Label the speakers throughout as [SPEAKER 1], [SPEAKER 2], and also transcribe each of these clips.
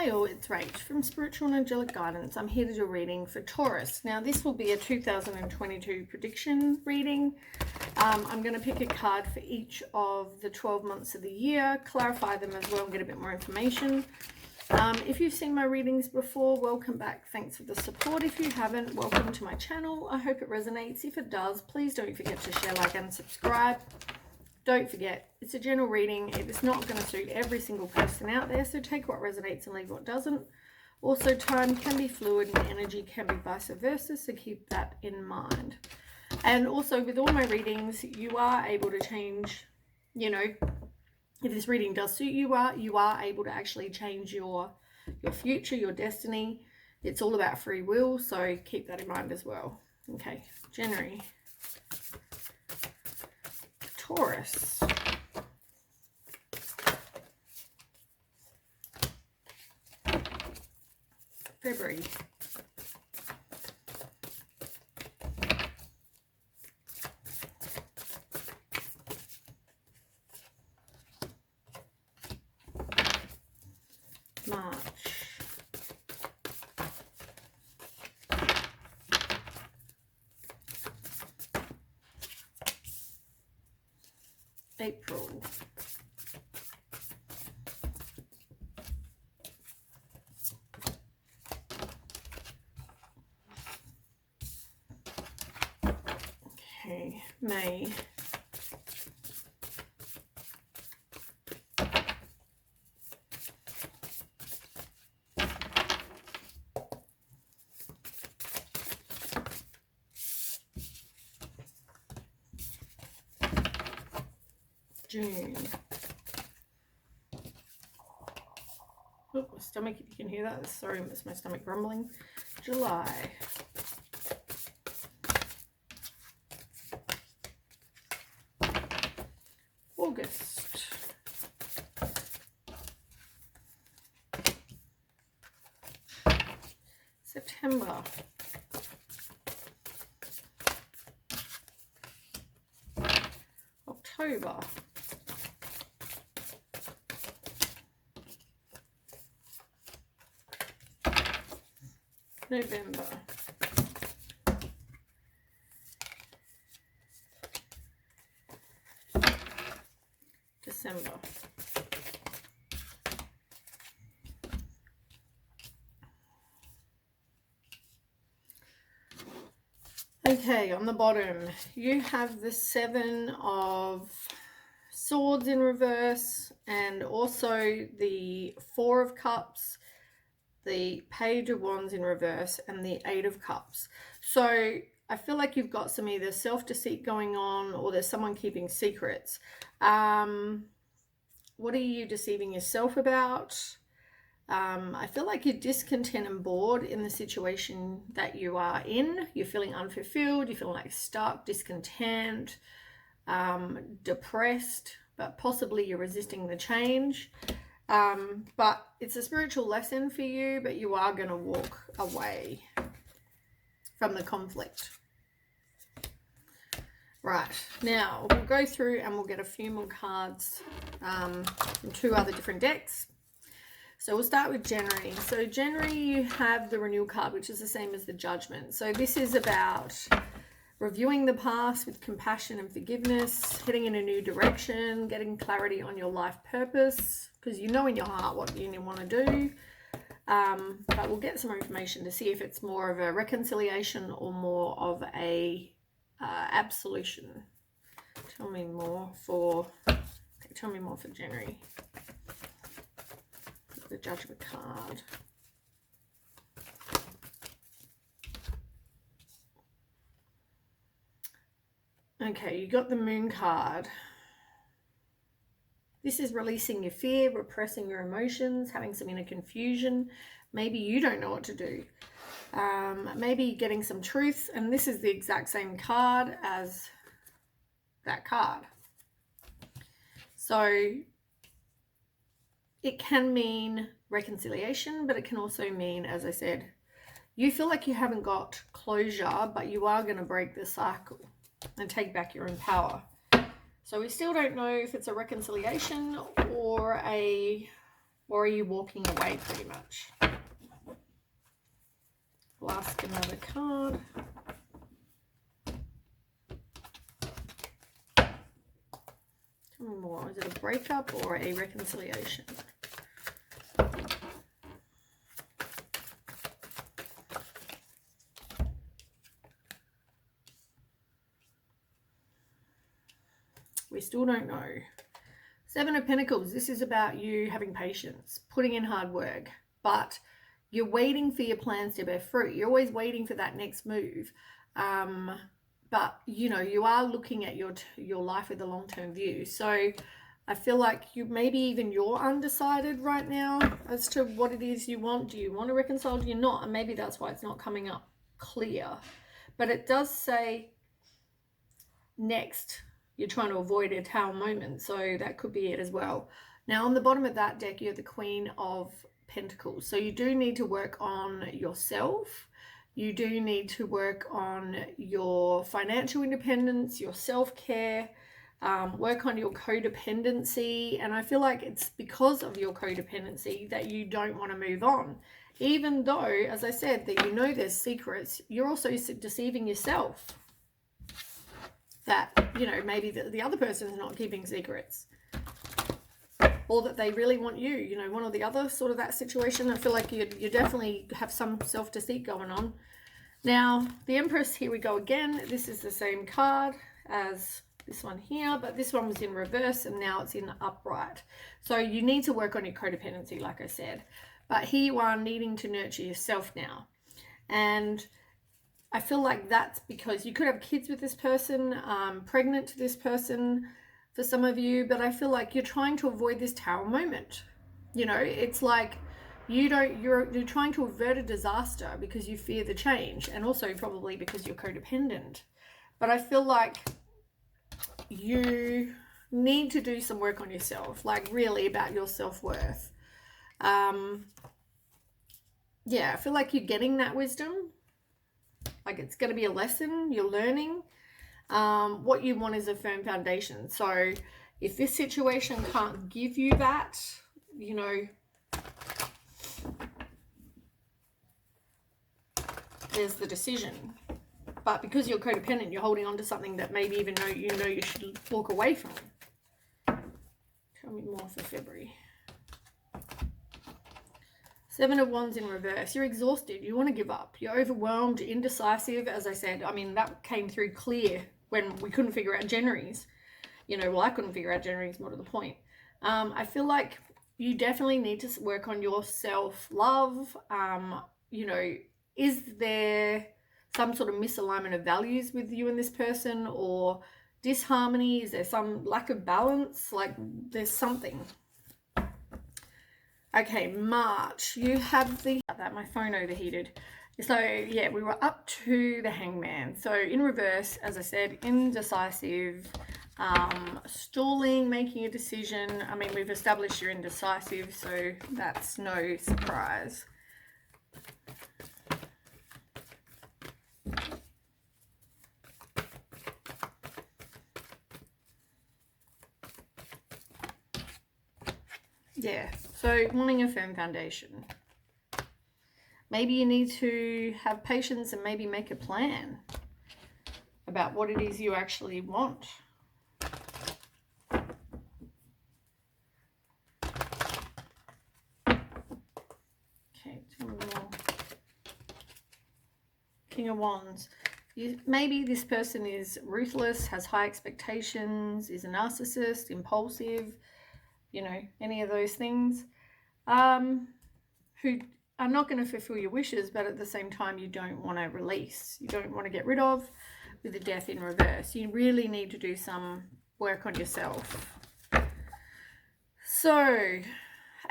[SPEAKER 1] Hi all, it's Rach from Spiritual and Angelic Guidance. I'm here to do a reading for Taurus. Now this will be a 2022 prediction reading. I'm going to pick a card for each of the 12 months of the year, clarify them as well and get a bit more information. If you've seen my readings before, welcome back. Thanks for the support. If you haven't, welcome to my channel. I hope it resonates. If it does, please don't forget to share, like and subscribe. Don't forget, it's a general reading. It's not going to suit every single person out there, so take what resonates and leave what doesn't. Also, time can be fluid and energy can be vice versa, so keep that in mind. And also, with all my readings, you are able to change, you know, if this reading does suit you, you are able to actually change your future, your destiny. It's all about free will, so keep that in mind as well. Okay, January. Taurus. February. March. April. Okay, May. June. Oh, my stomach, if you can hear that. Sorry, it's my stomach grumbling. July. August. September. October. November. December. Okay, on the bottom, you have the Seven of Swords in reverse and also the Four of Cups, the Page of Wands in reverse, and the Eight of Cups. So I feel like you've got some either self-deceit going on or there's someone keeping secrets. What are you deceiving yourself about? I feel like you're discontent and bored in the situation that you are in. You're feeling unfulfilled. You're feeling like stuck, discontent, depressed, but possibly you're resisting the change. But it's a spiritual lesson for you, but you are going to walk away from the conflict. Right, now we'll go through and we'll get a few more cards from two other different decks. So we'll start with January. So January, you have the Renewal card, which is the same as the Judgment. So this is about reviewing the past with compassion and forgiveness, heading in a new direction, getting clarity on your life purpose, because you know in your heart what you want to do. But we'll get some more information to see if it's more of a reconciliation or more of a absolution. Tell me more for January. The Judgment card. Okay, you got the Moon card. This is releasing your fear, repressing your emotions, having some inner confusion. Maybe you don't know what to do. Maybe getting some truth, and this is the exact same card as that card. So it can mean reconciliation, but it can also mean, as I said, you feel like you haven't got closure, but you are going to break the cycle and take back your own power. So we still don't know if it's a reconciliation or a Or are you walking away pretty much? We'll ask another card. Tell me more. Is it a breakup or a reconciliation? We still don't know. Seven of Pentacles. This is about you having patience, putting in hard work, but you're waiting for your plans to bear fruit. You're always waiting for that next move. But, you know, you are looking at your life with a long-term view. So I feel like maybe even you're undecided right now as to what it is you want. Do you want to reconcile? Do you not? And maybe that's why it's not coming up clear. But it does say next, you're trying to avoid a tower moment. So that could be it as well. Now, on the bottom of that deck, you're the Queen of Pentacles. So you do need to work on yourself. You do need to work on your financial independence, your self-care, work on your codependency. And I feel like it's because of your codependency that you don't want to move on. Even though, as I said, that you know there's secrets, you're also deceiving yourself. That, you know, maybe the other person's not keeping secrets. Or that they really want you, you know, one or the other, sort of that situation. I feel like you definitely have some self-deceit going on. Now, the Empress, here we go again. This is the same card as this one here, but this one was in reverse and now it's in upright. So you need to work on your codependency, like I said. But here you are needing to nurture yourself now. And I feel like that's because you could have kids with this person, pregnant to this person, for some of you, but I feel like you're trying to avoid this tower moment. You know, it's like you're trying to avert a disaster because you fear the change, and also probably because you're codependent. But I feel like you need to do some work on yourself, like really about your self-worth. Yeah, I feel like you're getting that wisdom. Like it's going to be a lesson you're learning. What you want is a firm foundation. So if this situation can't give you that, you know, there's the decision. But because you're codependent, you're holding on to something that maybe even though you know you should walk away from. Tell me more for February. Seven of Wands in reverse. You're exhausted. You want to give up. You're overwhelmed, indecisive. As I said, I mean, that came through clear when we couldn't figure out January's. You know, well, I couldn't figure out January's, more to the point. I feel like you definitely need to work on your self-love. You know, is there some sort of misalignment of values with you and this person, or disharmony? Is there some lack of balance? Like there's something. Okay, March, you have my phone overheated. So yeah, we were up to the Hangman. So in reverse, as I said, indecisive, stalling, making a decision. I mean, we've established you're indecisive, so that's no surprise. Yeah, so wanting a firm foundation. Maybe you need to have patience and maybe make a plan about what it is you actually want. Okay, two more. King of Wands. Maybe this person is ruthless, has high expectations, is a narcissist, impulsive, you know, any of those things, who are not going to fulfill your wishes, but at the same time you don't want to release, you don't want to get rid of, with the Death in reverse. You really need to do some work on yourself. So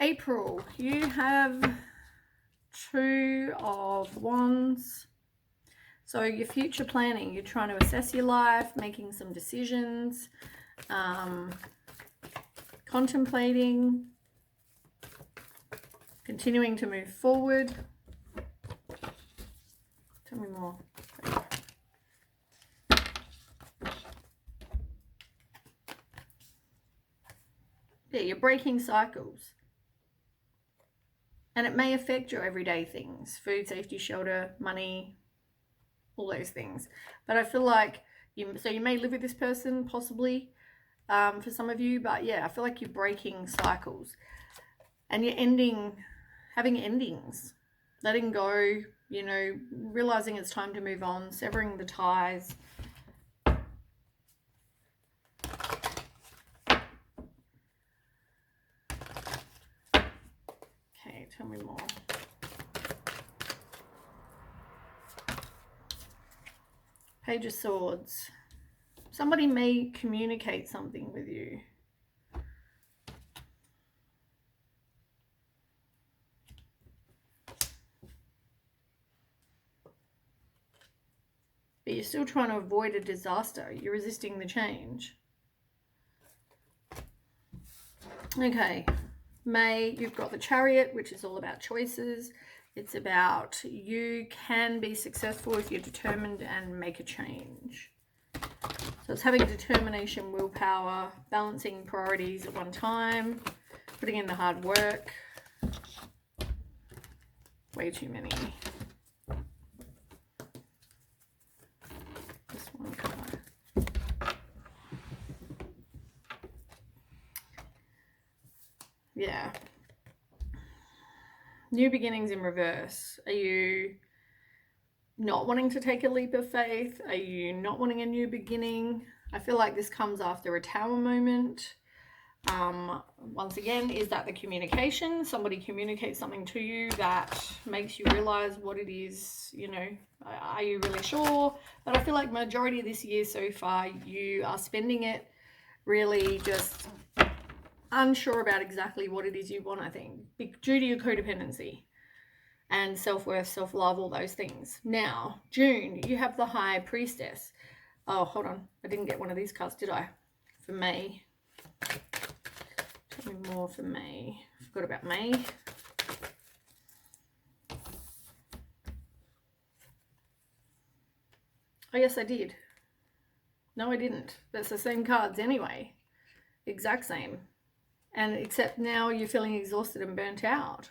[SPEAKER 1] April, you have Two of Wands. So your future planning, you're trying to assess your life, making some decisions, contemplating, continuing to move forward. Tell me more. Yeah, you're breaking cycles. And it may affect your everyday things, food, safety, shelter, money, all those things. But I feel like you may live with this person possibly, for some of you, but yeah, I feel like you're breaking cycles and you're having endings, letting go, you know, realizing it's time to move on, severing the ties. Okay, tell me more. Page of Swords. Somebody may communicate something with you. But you're still trying to avoid a disaster. You're resisting the change. Okay, May, you've got the Chariot, which is all about choices. It's about you can be successful if you're determined and make a change. So it's having determination, willpower, balancing priorities at one time, putting in the hard work. Way too many. This one card. Yeah. New beginnings in reverse. Are you not wanting to take a leap of faith? Are you not wanting a new beginning? I feel like this comes after a Tower moment. Once again, is that the communication? Somebody communicates something to you that makes you realize what it is, you know, are you really sure? But I feel like majority of this year so far, you are spending it really just unsure about exactly what it is you want, I think, due to your codependency and self-worth, self-love, all those things. Now, June, you have the High Priestess. Oh, hold on. I didn't get one of these cards, did I? For May. Tell me more for May. I forgot about May. Oh, yes, I did. No, I didn't. That's the same cards anyway. Exact same. And except now you're feeling exhausted and burnt out.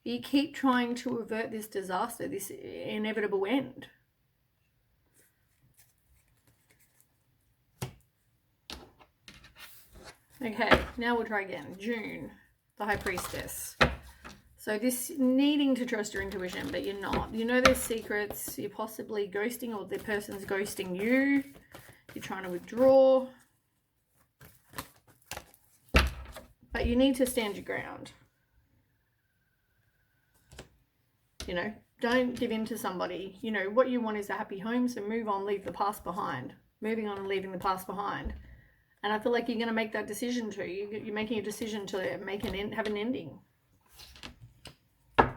[SPEAKER 1] You keep trying to avert this disaster, this inevitable end. Okay, now we'll try again. June, the High Priestess. So this needing to trust your intuition, but you're not. You know there's secrets. You're possibly ghosting, or the person's ghosting you. You're trying to withdraw. But you need to stand your ground. You know, don't give in to somebody. You know, what you want is a happy home, so move on, leave the past behind. Moving on and leaving the past behind. And I feel like you're going to make that decision too. You're making a decision to make have an ending. Okay,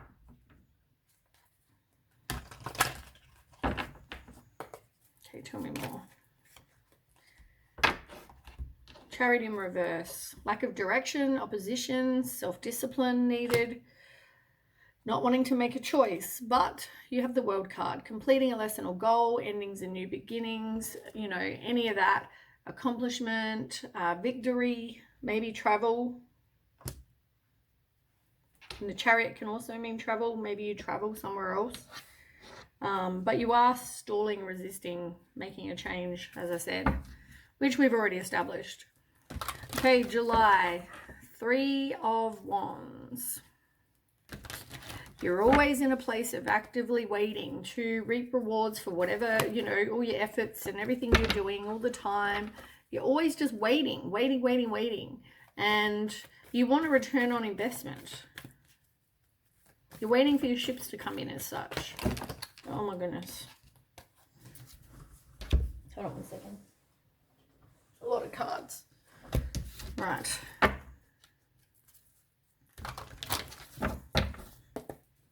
[SPEAKER 1] tell me more. Chariot in reverse. Lack of direction, opposition, self-discipline needed. Not wanting to make a choice, but you have the World card. Completing a lesson or goal, endings and new beginnings, you know, any of that. Accomplishment, victory, maybe travel. And the Chariot can also mean travel. Maybe you travel somewhere else. But you are stalling, resisting, making a change, as I said, which we've already established. Okay, July, 3 of Wands. You're always in a place of actively waiting to reap rewards for whatever, you know, all your efforts and everything you're doing all the time. You're always just waiting. And you want a return on investment. You're waiting for your ships to come in as such. Oh my goodness. Hold on one second. A lot of cards. Right.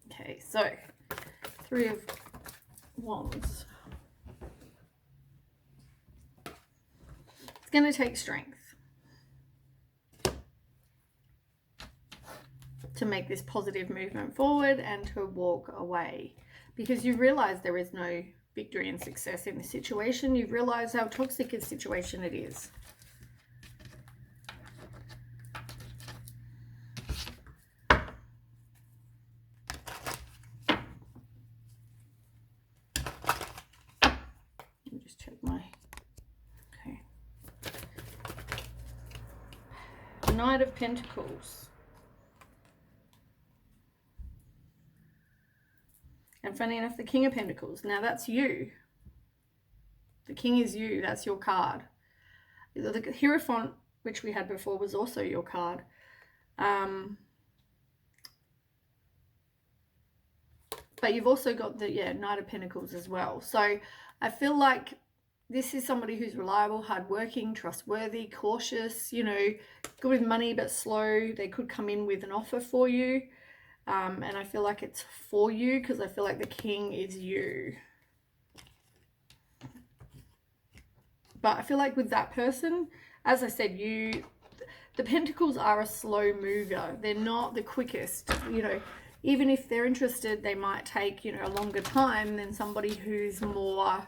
[SPEAKER 1] Okay, so 3 of Wands. It's going to take strength to make this positive movement forward and to walk away, because you realize there is no victory and success in this situation. You realize how toxic a situation it is. check my, okay. Knight of Pentacles. And funny enough, the King of Pentacles. Now that's you. The King is you. That's your card. The Hierophant, which we had before, was also your card. But you've also got the, yeah, Knight of Pentacles as well. So I feel like this is somebody who's reliable, hardworking, trustworthy, cautious, you know, good with money but slow. They could come in with an offer for you. And I feel like it's for you because I feel like the King is you. But I feel like with that person, as I said, the Pentacles are a slow mover. They're not the quickest, you know. Even if they're interested, they might take, you know, a longer time than somebody who's more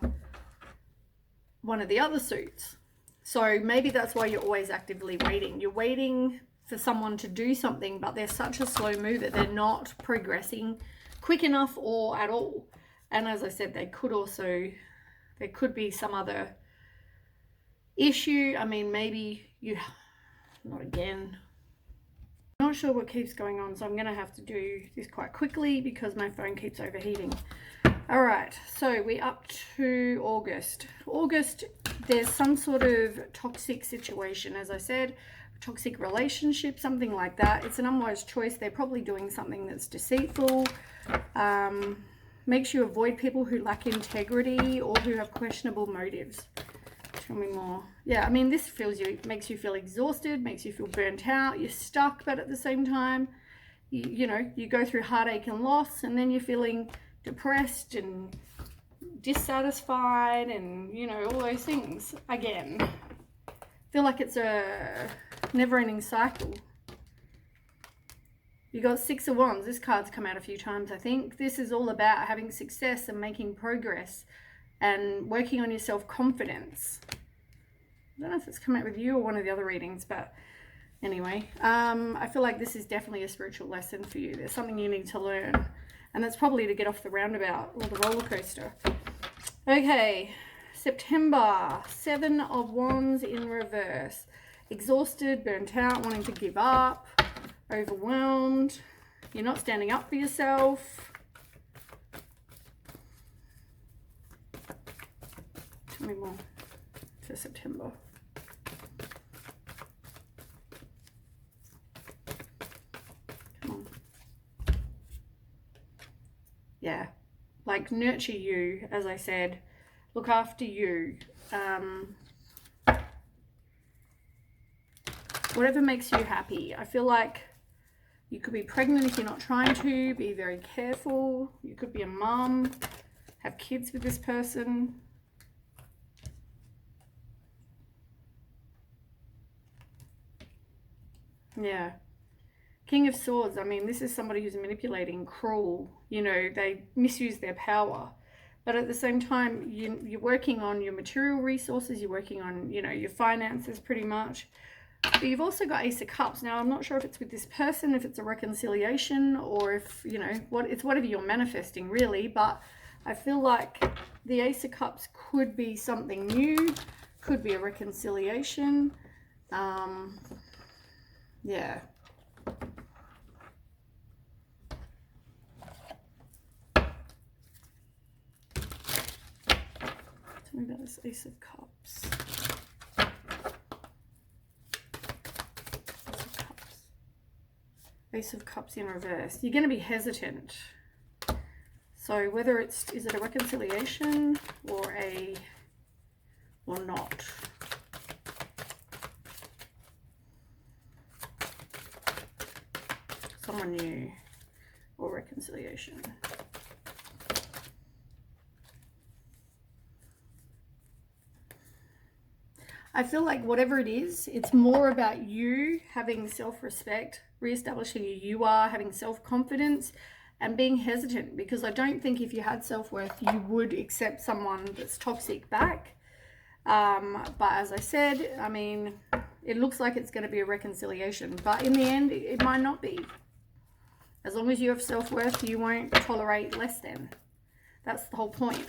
[SPEAKER 1] one of the other suits. So maybe that's why you're always actively waiting. You're waiting for someone to do something, but they're such a slow mover. They're not progressing quick enough or at all. And as I said, there could be some other issue. I mean, maybe not again. I'm not sure what keeps going on, so I'm going to have to do this quite quickly because my phone keeps overheating. All right, so we're up to August. August, there's some sort of toxic situation, as I said, toxic relationship, something like that. It's an unwise choice. They're probably doing something that's deceitful. Makes you avoid people who lack integrity or who have questionable motives. Tell me more. Yeah, I mean, this makes you feel exhausted, makes you feel burnt out. You're stuck, but at the same time, you know, you go through heartache and loss, and then you're feeling depressed and dissatisfied and, you know, all those things. Again, I feel like it's a never-ending cycle. You got Six of Wands. This card's come out a few times, I think. This is all about having success and making progress and working on your self-confidence. I don't know if it's come out with you or one of the other readings, but anyway, I feel like this is definitely a spiritual lesson for you. There's something you need to learn, and that's probably to get off the roundabout or the roller coaster. Okay, September, Seven of Wands in reverse. Exhausted, burnt out, wanting to give up, overwhelmed. You're not standing up for yourself. Tell me more for September. Come on. Yeah, like nurture you, as I said. Look after you. Whatever makes you happy. I feel like you could be pregnant if you're not trying to. Be very careful. You could be a mum, have kids with this person. Yeah. King of Swords. I mean, this is somebody who's manipulating, cruel. You know, they misuse their power. But at the same time, you're working on your material resources. You're working on, you know, your finances pretty much. But you've also got Ace of Cups. Now, I'm not sure if it's with this person, if it's a reconciliation, or if, you know, it's whatever you're manifesting, really. But I feel like the Ace of Cups could be something new, could be a reconciliation. Yeah. Tell me about this Ace of Cups. Ace of Cups in reverse. You're going to be hesitant. So whether is it a reconciliation or not? Someone new or reconciliation. I feel like whatever it is, it's more about you having self-respect, reestablishing who you are, having self-confidence, and being hesitant, because I don't think if you had self-worth, you would accept someone that's toxic back. But as I said, I mean, it looks like it's going to be a reconciliation, but in the end, it might not be. As long as you have self-worth, you won't tolerate less than. That's the whole point.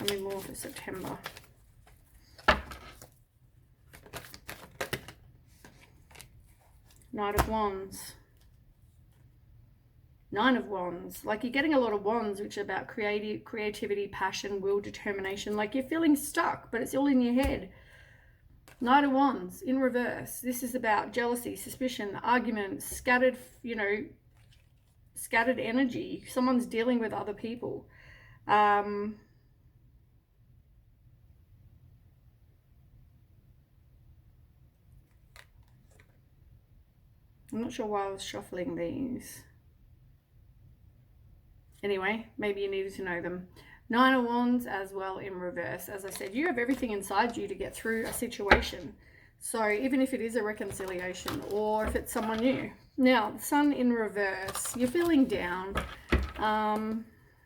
[SPEAKER 1] Tell me more for September. Knight of Wands. Nine of Wands. Like you're getting a lot of wands, which are about creativity, passion, will, determination. Like you're feeling stuck, but it's all in your head. Knight of Wands in reverse. This is about jealousy, suspicion, arguments, scattered, scattered energy. Someone's dealing with other people. I'm not sure why I was shuffling these. Anyway, maybe you needed to know them. Nine of Wands as well in reverse. As I said, you have everything inside you to get through a situation. So even if it is a reconciliation or if it's someone new. Now, the Sun in reverse. You're feeling down.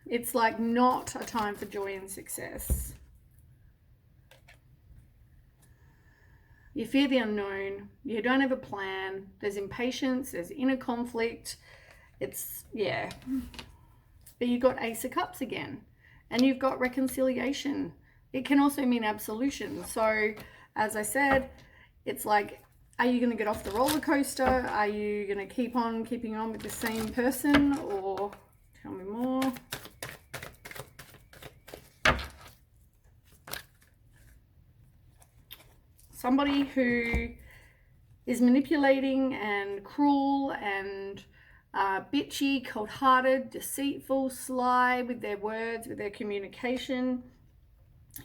[SPEAKER 1] It's like not a time for joy and success. You fear the unknown. You don't have a plan. There's impatience. There's inner conflict. It's, yeah. But you've got Ace of Cups again. And you've got reconciliation. It can also mean absolution. So, as I said, it's like, are you going to get off the roller coaster? Are you going to keep on keeping on with the same person? Or, tell me more. Somebody who is manipulating and cruel and bitchy, cold-hearted, deceitful, sly with their words, with their communication.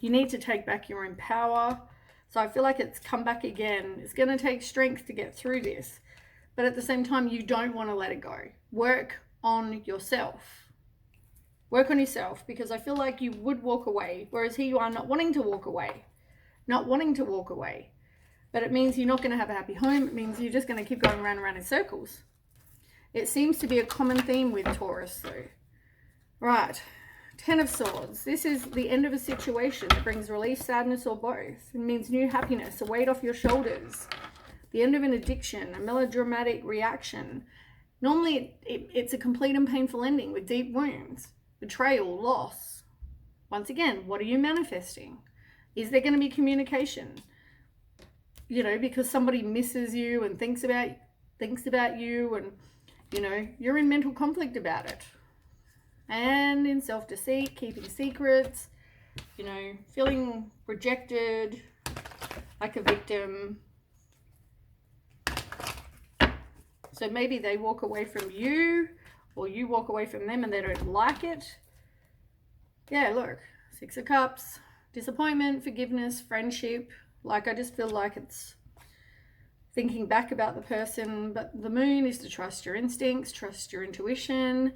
[SPEAKER 1] You need to take back your own power. So I feel like it's come back again. It's going to take strength to get through this. But at the same time, you don't want to let it go. Work on yourself. Work on yourself, because I feel like you would walk away, whereas here you are not wanting to walk away. Not wanting to walk away. But it means you're not going to have a happy home. It means you're just going to keep going round and round in circles. It seems to be a common theme with Taurus, though. Right. Ten of Swords. This is the end of a situation that brings relief, sadness, or both. It means new happiness, a weight off your shoulders. The end of an addiction, a melodramatic reaction. Normally, it's a complete and painful ending with deep wounds, betrayal, loss. Once again, what are you manifesting? Is there going to be communication? You know, because somebody misses you and thinks about you, and you know, you're in mental conflict about it. And in self-deceit, keeping secrets, you know, feeling rejected, like a victim. So maybe they walk away from you, or you walk away from them and they don't like it. Yeah, look, Six of Cups, disappointment, forgiveness, friendship. Like, I just feel like it's thinking back about the person, but the Moon is to trust your instincts, trust your intuition.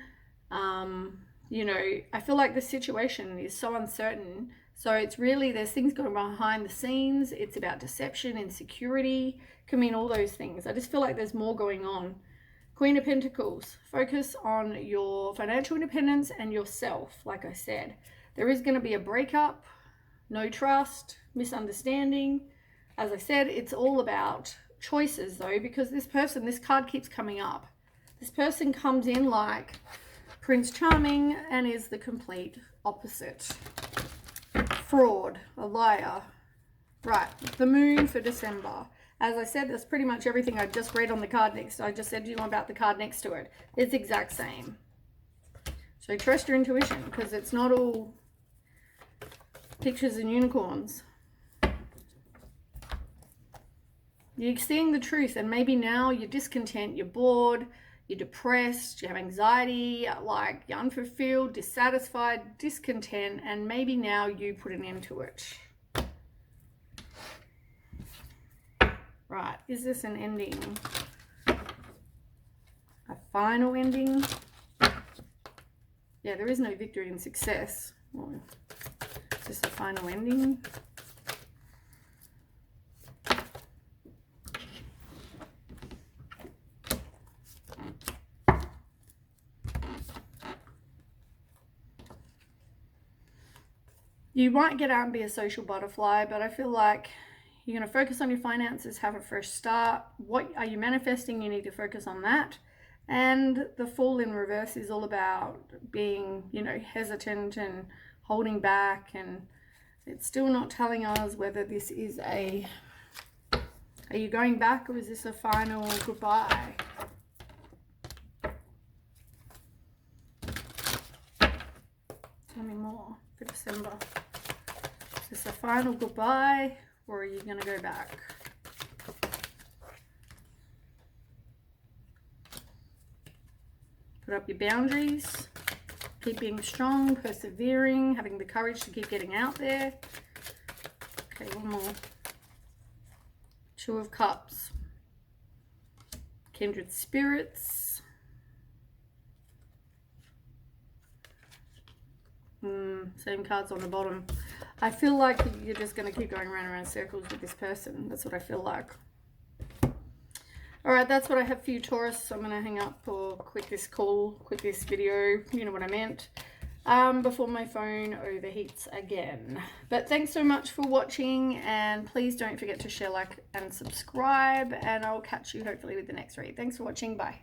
[SPEAKER 1] You know, I feel like the situation is so uncertain. So it's really, there's things going on behind the scenes. It's about deception, insecurity, can mean all those things. I just feel like there's more going on. Queen of Pentacles, focus on your financial independence and yourself. Like I said, there is going to be a breakup, no trust, misunderstanding. As I said, it's all about choices though, because this person, this card keeps coming up. This person comes in like Prince Charming and is the complete opposite. Fraud, a liar. Right, the Moon for December. As I said, that's pretty much everything I just read on the card next. I just said to you about the card next to it. It's the exact same. So trust your intuition, because it's not all pictures and unicorns. You're seeing the truth, and maybe now you're discontent, you're bored, you're depressed, you have anxiety, like you're unfulfilled, dissatisfied, discontent, and maybe now you put an end to it. Right, is this an ending? A final ending? Yeah, there is no victory and success. Well, is this a final ending? You might get out and be a social butterfly, but I feel like you're going to focus on your finances, have a fresh start. What are you manifesting? You need to focus on that. And the Fool in reverse is all about being, you know, hesitant and holding back, and it's still not telling us whether this is a, are you going back, or is this a final goodbye? Tell me more for December. Is this a final goodbye, or are you going to go back? Put up your boundaries. Keep being strong, persevering, having the courage to keep getting out there. Okay, one more. Two of Cups. Kindred spirits. Same cards on the bottom. I feel like you're just going to keep going around and around circles with this person. That's what I feel like. Alright, that's what I have for you, Taurus. I'm going to hang up or quit this call, quit this video, you know what I meant, before my phone overheats again. But thanks so much for watching, and please don't forget to share, like, and subscribe, and I'll catch you hopefully with the next read. Thanks for watching. Bye.